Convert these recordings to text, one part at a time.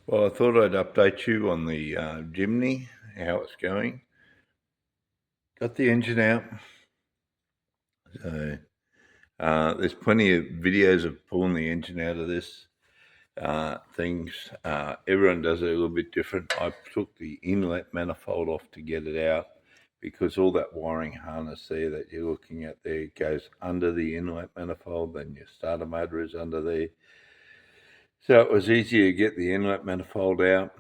Well, I thought I'd update you on the Jimny, how it's going. Got the engine out. So there's plenty of videos of pulling the engine out of this things. Everyone does it a little bit different. I took the inlet manifold off to get it out because all that wiring harness there that you're looking at there goes under the inlet manifold, and your starter motor is under there. So it was easier to get the inlet manifold out.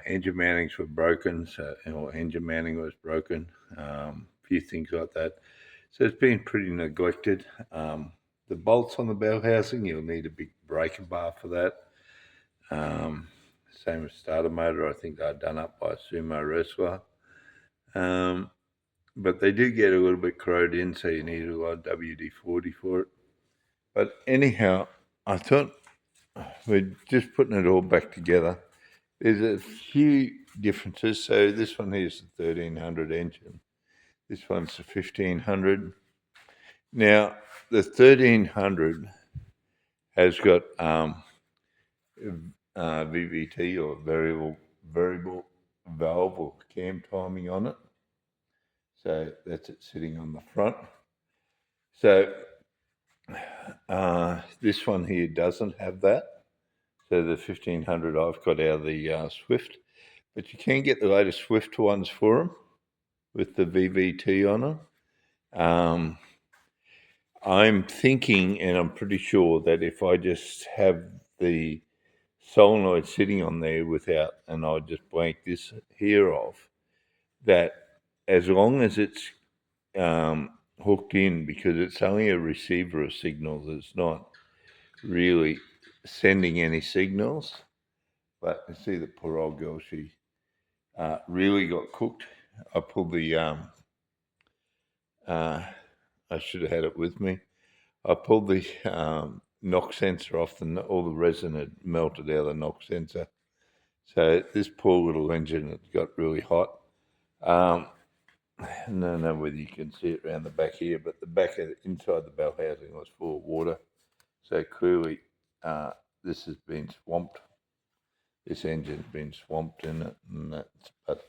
Engine mountings were broken, or engine mounting was broken. A few things like that. So it's been pretty neglected. The bolts on the bell housing, you'll need a big breaker bar for that. Same as starter motor, I think they're done up by a sumo wrestler. But they do get a little bit corroded in, so you need a lot of WD-40 for it. But anyhow, I thought we're just putting it all back together. There's a few differences. So this one here's the 1300 engine. This one's the 1500. Now, the 1300 has got VVT, or variable valve or cam timing on it. So that's it sitting on the front. So this one here doesn't have that. So the 1500 I've got out of the Swift. But you can get the latest Swift ones for them with the VVT on them. I'm thinking, and I'm pretty sure, that if I just have the solenoid sitting on there without, and I just blank this here off, that as long as it's hooked in, because it's only a receiver of signals, it's not really sending any signals. But you see the poor old girl, she really got cooked. I pulled the, I should have had it with me. I pulled the knock sensor off, all the resin had melted out of the knock sensor. So this poor little engine had got really hot. I don't know whether you can see it around the back here, but the back of inside the bell housing was full of water. So clearly this has been swamped. This engine's been swamped in it, but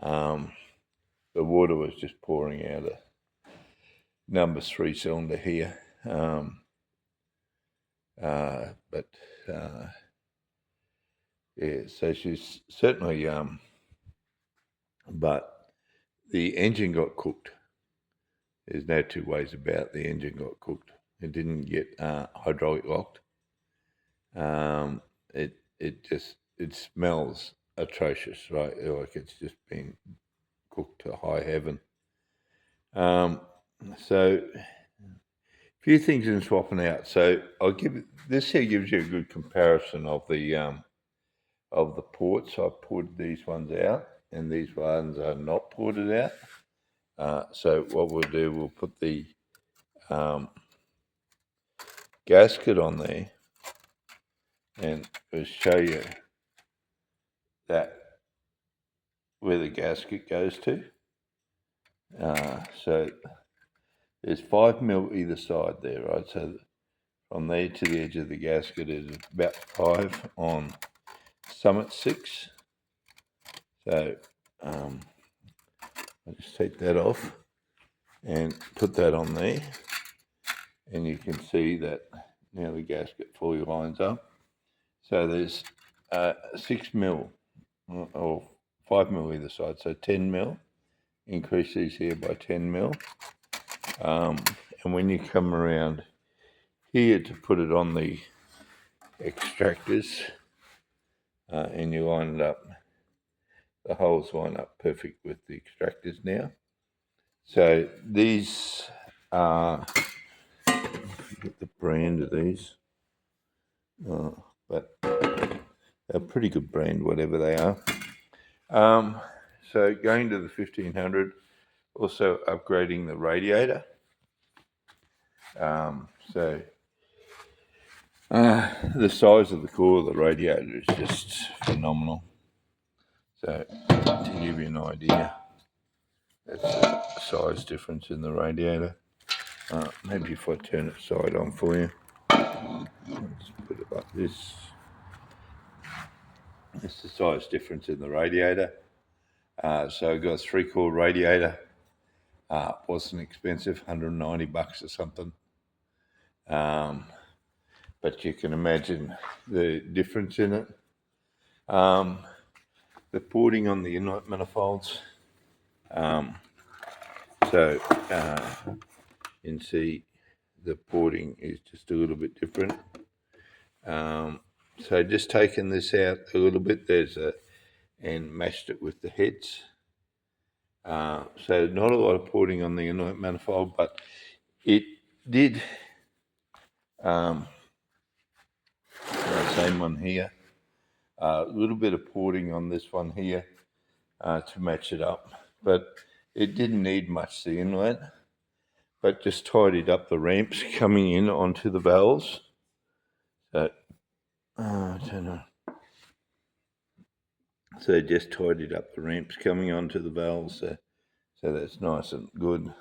the water was just pouring out of number 3 cylinder here. Yeah, so she's certainly, but the engine got cooked. There's no two ways about it. The engine got cooked. It didn't get hydraulic locked. It smells atrocious, right? Like it's just been cooked to high heaven. So a few things in swapping out. So I'll give this here gives you a good comparison of the ports. I poured these ones out, and these ones are not ported out. So what we'll do, we'll put the gasket on there, and we'll show you that where the gasket goes to. So there's 5 mil either side there, right? So from there to the edge of the gasket is about 5 on Summit 6. So I'll just take that off and put that on there, and you can see that now the gasket fully lines up. So there's 6 mil or 5 mil either side, so 10 mil. Increase these here by 10 mil. And when you come around here to put it on the extractors, and you line it up, the holes line up perfect with the extractors now. So these are, I forget the brand of these, but they're a pretty good brand, whatever they are. So going to the 1500, also upgrading the radiator. So the size of the core of the radiator is just phenomenal. So to give you an idea, that's the size difference in the radiator. Maybe if I turn it side on for you, let's put it like this. It's the size difference in the radiator. So I got a 3-core radiator. Wasn't expensive, $190 or something. But you can imagine the difference in it. The porting on the inlet manifolds. So you can see the porting is just a little bit different. So just taking this out a little bit, and matched it with the heads. So not a lot of porting on the inlet manifold, but it did. Same one here. A little bit of porting on this one here to match it up, but it didn't need much, the inlet, but just tidied up the ramps coming in onto the valves. So, I don't know. So just tidied up the ramps coming onto the valves, so that's nice and good.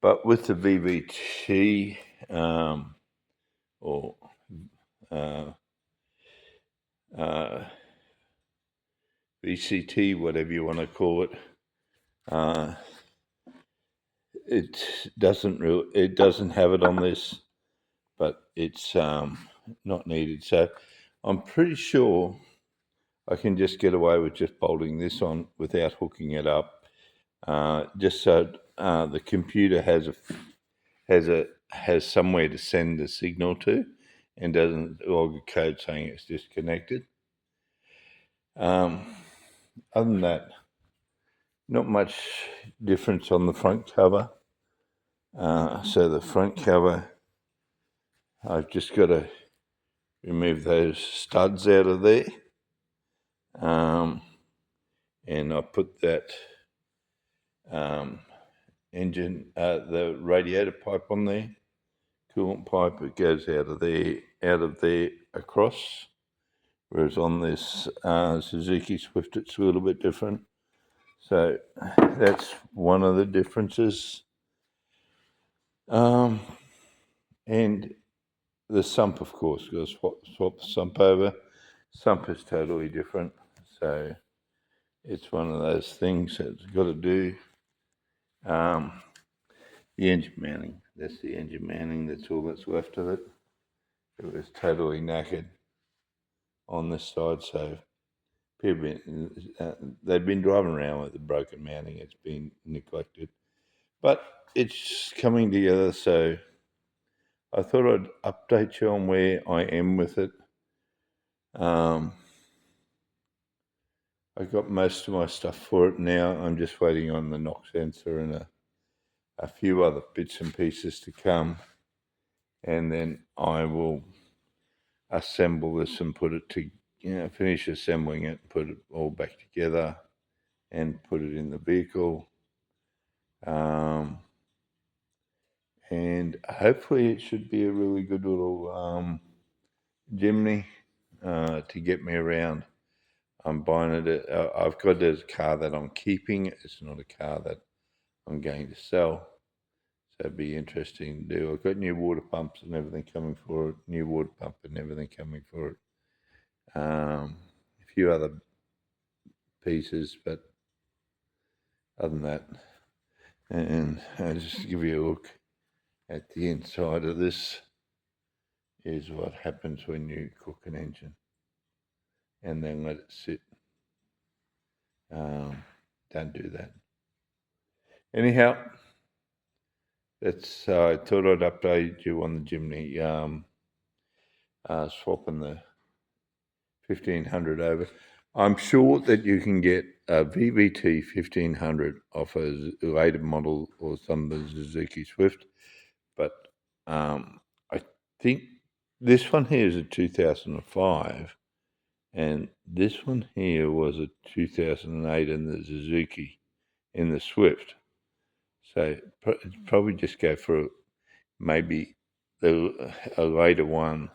But with the VVT or VCT, whatever you want to call it, it doesn't have it on this, but it's not needed. So I'm pretty sure I can just get away with just bolting this on without hooking it up, just so the computer has somewhere to send the signal to, and doesn't log a code saying it's disconnected. Other than that, not much difference on the front cover. So the front cover, I've just got to remove those studs out of there. And I put that engine, the radiator pipe on there, coolant pipe. It goes out of there across. Whereas on this Suzuki Swift, it's a little bit different. So that's one of the differences. And the sump, of course, got to swap the sump over. Sump is totally different. So it's one of those things that it's got to do. The engine mounting, that's the engine mounting, that's all that's left of it. It was totally knackered on this side, so people they've been driving around with the broken mounting. It's been neglected, but it's coming together, so I thought I'd update you on where I am with it. I got most of my stuff for it now. I'm just waiting on the knock sensor and a few other bits and pieces to come, and then I will assemble this and put it to, finish assembling it, put it all back together, and put it in the vehicle. And hopefully it should be a really good little Jimny to get me around. I'm buying it. I've got a car that I'm keeping. It's not a car that I'm going to sell. So it'd be interesting to do. I've got new water pumps and everything coming for it. New water pump and everything coming for it. A few other pieces, but other than that, and I'll just give you a look at the inside of this. Is what happens when you cook an engine and then let it sit. Don't do that. Anyhow, that's. I thought I'd update you on the Jimny, swapping the 1500 over. I'm sure that you can get a VVT 1500 off a later model or some of the Suzuki Swift, but I think this one here is a 2005, and this one here was a 2008 in the Suzuki, in the Swift. So probably just go for maybe a later one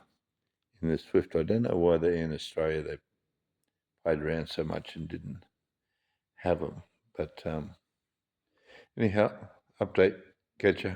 in the Swift. I don't know why they're in Australia. They played around so much and didn't have them. But anyhow, update. Catch ya.